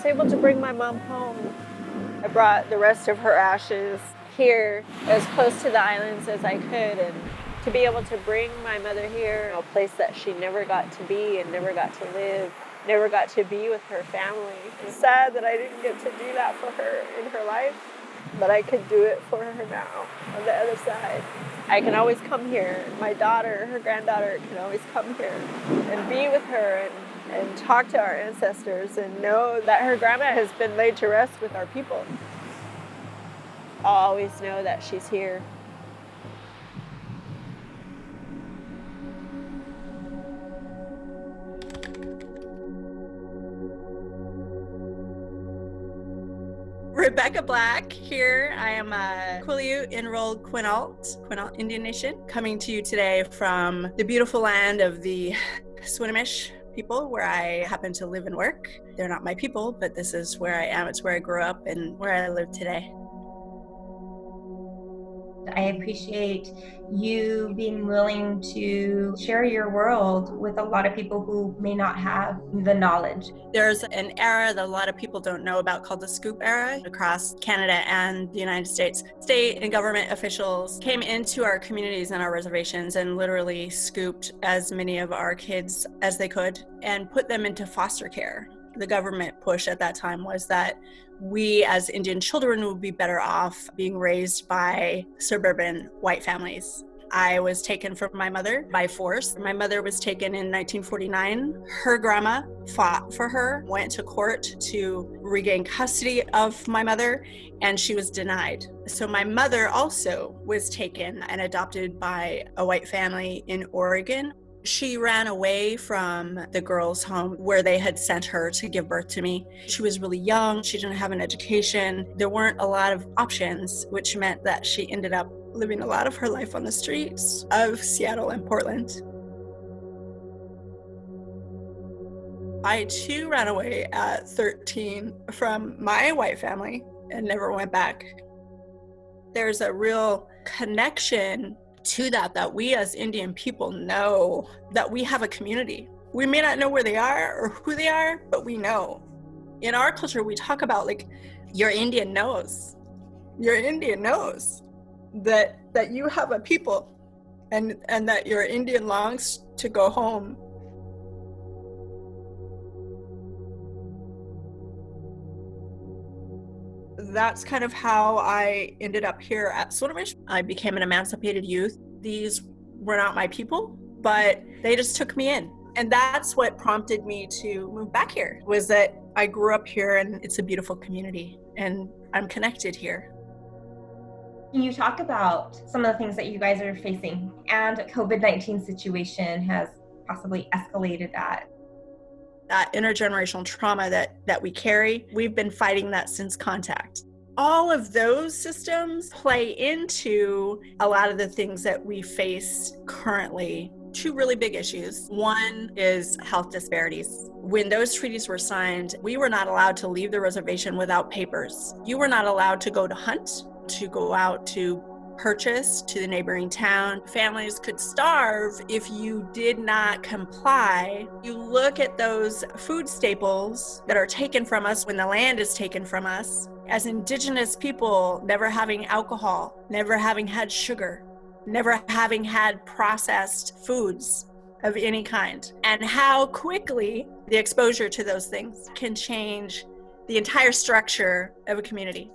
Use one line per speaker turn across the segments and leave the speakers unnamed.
was able to bring my mom home. I brought the rest of her ashes here as close to the islands as I could, and to be able to bring my mother here, a place that she never got to be and never got to live, never got to be with her family. It's sad that I didn't get to do that for her in her life, but I could do it for her now on the other side. I can always come here. My daughter, her granddaughter, can always come here and be with her and talk to our ancestors and know that her grandma has been laid to rest with our people. I'll always know that she's here.
Rebecca Black here. I am a Quileute enrolled Quinault Indian Nation, coming to you today from the beautiful land of the Swinomish people where I happen to live and work. They're not my people, but this is where I am. It's where I grew up and where I live today.
I appreciate you being willing to share your world with a lot of people who may not have the knowledge.
There's an era that a lot of people don't know about called the Scoop era across Canada and the United States. State and government officials came into our communities and our reservations and literally scooped as many of our kids as they could and put them into foster care. The government push at that time was that we as Indian children would be better off being raised by suburban white families. I was taken from my mother by force. My mother was taken in 1949. Her grandma fought for her, went to court to regain custody of my mother, and she was denied. So my mother also was taken and adopted by a white family in Oregon. She ran away from the girls' home where they had sent her to give birth to me. She was really young. She didn't have an education. There weren't a lot of options, which meant that she ended up living a lot of her life on the streets of Seattle and Portland. I too ran away at 13 from my white family and never went back. There's a real connection to that we as Indian people know that we have a community. We may not know where they are or who they are, but we know. In our culture, we talk about like, your Indian knows. Your Indian knows that you have a people and that your Indian longs to go home. That's kind of how I ended up here at Swinomish. I became an emancipated youth. These were not my people, but they just took me in. And that's what prompted me to move back here, was that I grew up here and it's a beautiful community and I'm connected here.
Can you talk about some of the things that you guys are facing? And COVID-19 situation has possibly escalated that.
That intergenerational trauma that we carry, we've been fighting that since contact. All of those systems play into a lot of the things that we face currently. Two really big issues. One is health disparities. When those treaties were signed, we were not allowed to leave the reservation without papers. You were not allowed to go to hunt, to go out to purchase to the neighboring town. Families could starve if you did not comply. You look at those food staples that are taken from us when the land is taken from us. As Indigenous people, never having alcohol, never having had sugar, never having had processed foods of any kind, and how quickly the exposure to those things can change the entire structure of a community.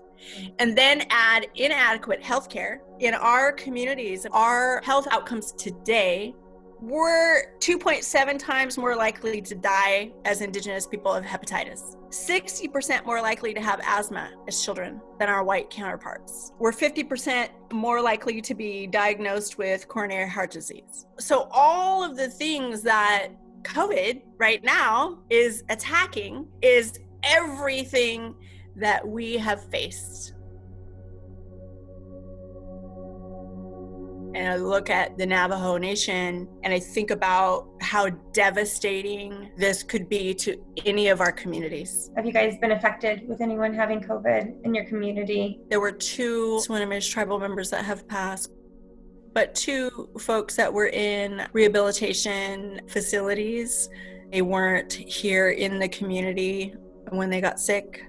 And then add inadequate healthcare. In our communities, our health outcomes today, we're 2.7 times more likely to die as Indigenous people of hepatitis, 60% more likely to have asthma as children than our white counterparts. We're 50% more likely to be diagnosed with coronary heart disease. So all of the things that COVID right now is attacking is everything that we have faced. And I look at the Navajo Nation and I think about how devastating this could be to any of our communities.
Have you guys been affected with anyone having COVID in your community?
There were 2 Swinomish tribal members that have passed, but 2 folks that were in rehabilitation facilities. They weren't here in the community when they got sick.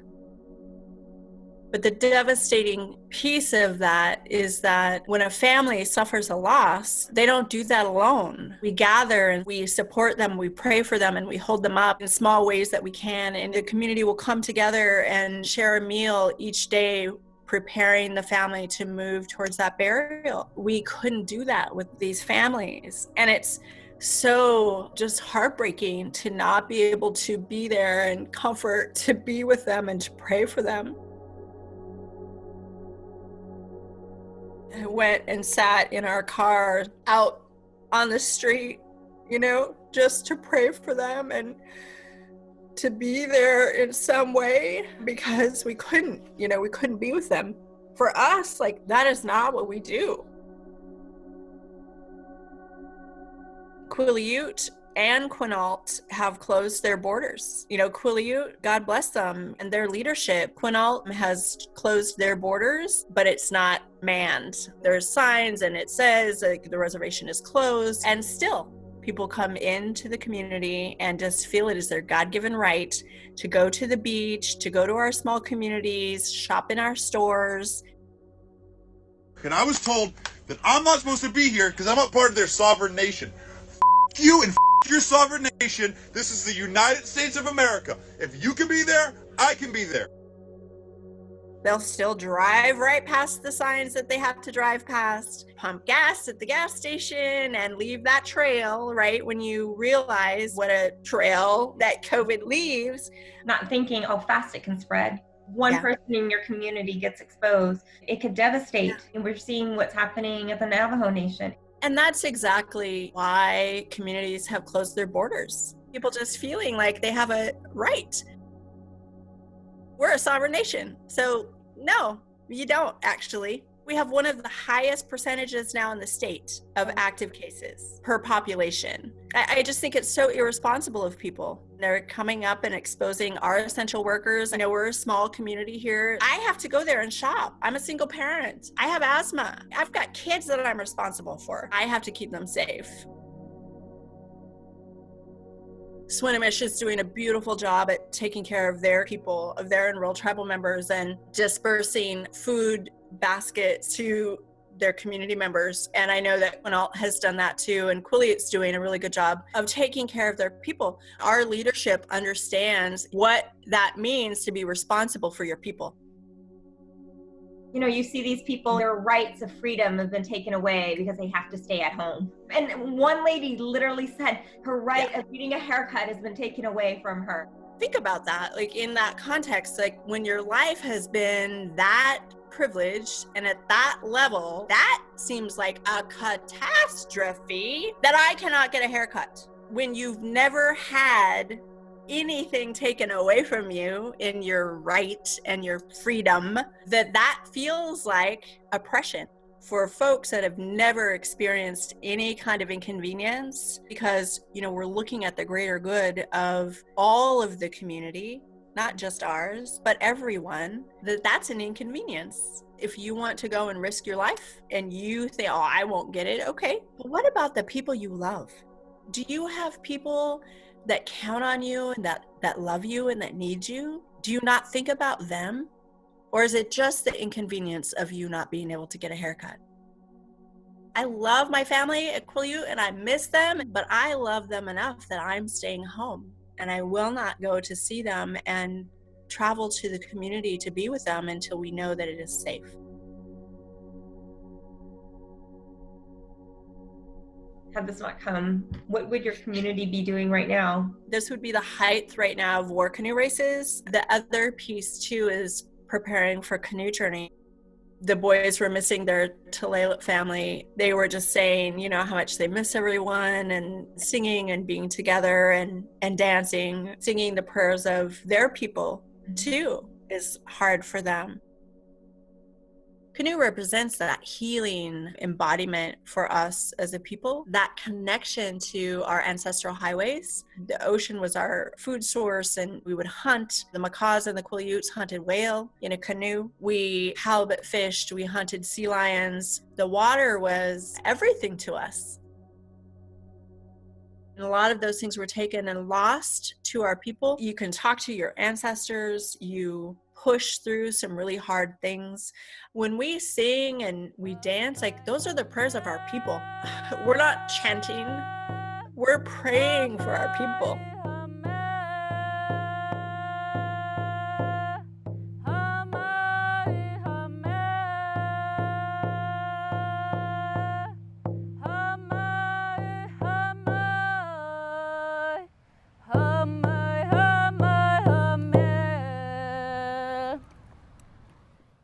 But the devastating piece of that is that when a family suffers a loss, they don't do that alone. We gather and we support them, we pray for them, and we hold them up in small ways that we can. And the community will come together and share a meal each day, preparing the family to move towards that burial. We couldn't do that with these families. And it's so just heartbreaking to not be able to be there and comfort, to be with them and to pray for them. I went and sat in our car out on the street, just to pray for them and to be there in some way, because we couldn't be with them. For us, that is not what we do. Quileute and Quinault have closed their borders. Quileute, God bless them and their leadership. Quinault has closed their borders, but it's not manned. There's signs and it says the reservation is closed, and still people come into the community and just feel it is their God-given right to go to the beach, to go to our small communities, shop in our stores.
And I was told that I'm not supposed to be here because I'm not part of their sovereign nation. You and your sovereign nation. This is the United States of America. If you can be there, I can be there.
They'll still drive right past the signs that they have to drive past, pump gas at the gas station, and leave that trail, right? When you realize what a trail that COVID leaves.
Not thinking how fast it can spread. One person in your community gets exposed, it could devastate. And we're seeing what's happening at the Navajo Nation.
And that's exactly why communities have closed their borders. People just feeling like they have a right. We're a sovereign nation. So no, you don't actually. We have one of the highest percentages now in the state of active cases per population. I just think it's so irresponsible of people. They're coming up and exposing our essential workers. I know we're a small community here. I have to go there and shop. I'm a single parent. I have asthma. I've got kids that I'm responsible for. I have to keep them safe. Swinomish is doing a beautiful job at taking care of their people, of their enrolled tribal members, and dispersing food baskets to their community members. And I know that Quinault has done that too, and Quileute's doing a really good job of taking care of their people. Our leadership understands what that means to be responsible for your people.
You see these people, their rights of freedom have been taken away because they have to stay at home. And one lady literally said her right of getting a haircut has been taken away from her.
Think about that, in that context, when your life has been that privileged and at that level, that seems like a catastrophe that I cannot get a haircut. When you've never had anything taken away from you in your right and your freedom, that feels like oppression for folks that have never experienced any kind of inconvenience, because we're looking at the greater good of all of the community, not just ours, but everyone. That's an inconvenience. If you want to go and risk your life and you think, oh, I won't get it, okay, but what about the people you love? Do you have people that count on you and that love you and that need you? Do you not think about them? Or is it just the inconvenience of you not being able to get a haircut? I love my family at Quileute and I miss them, but I love them enough that I'm staying home, and I will not go to see them and travel to the community to be with them until we know that it is safe.
Had this not come, what would your community be doing right now?
This would be the height right now of war canoe races. The other piece too is preparing for canoe journey. The boys were missing their Tulalip family. They were just saying, how much they miss everyone, and singing and being together and dancing, singing the prayers of their people too is hard for them. Canoe represents that healing embodiment for us as a people, that connection to our ancestral highways. The ocean was our food source, and we would hunt. The Macaws and the Quileutes hunted whale in a canoe. We halibut fished, we hunted sea lions. The water was everything to us. And a lot of those things were taken and lost to our people. You can talk to your ancestors. You push through some really hard things. When we sing and we dance, like those are the prayers of our people. We're not chanting. We're praying for our people.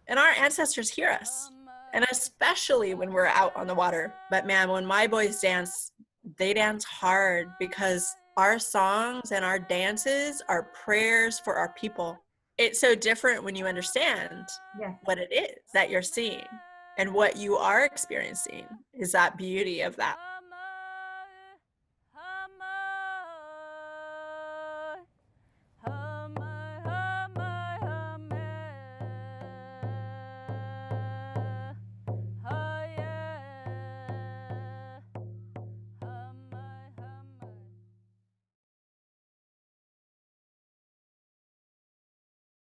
And our ancestors hear us, and especially when we're out on the water. But man, when my boys dance, they dance hard because our songs and our dances are prayers for our people. It's so different when you understand what it is that you're seeing and what you are experiencing is that beauty of that.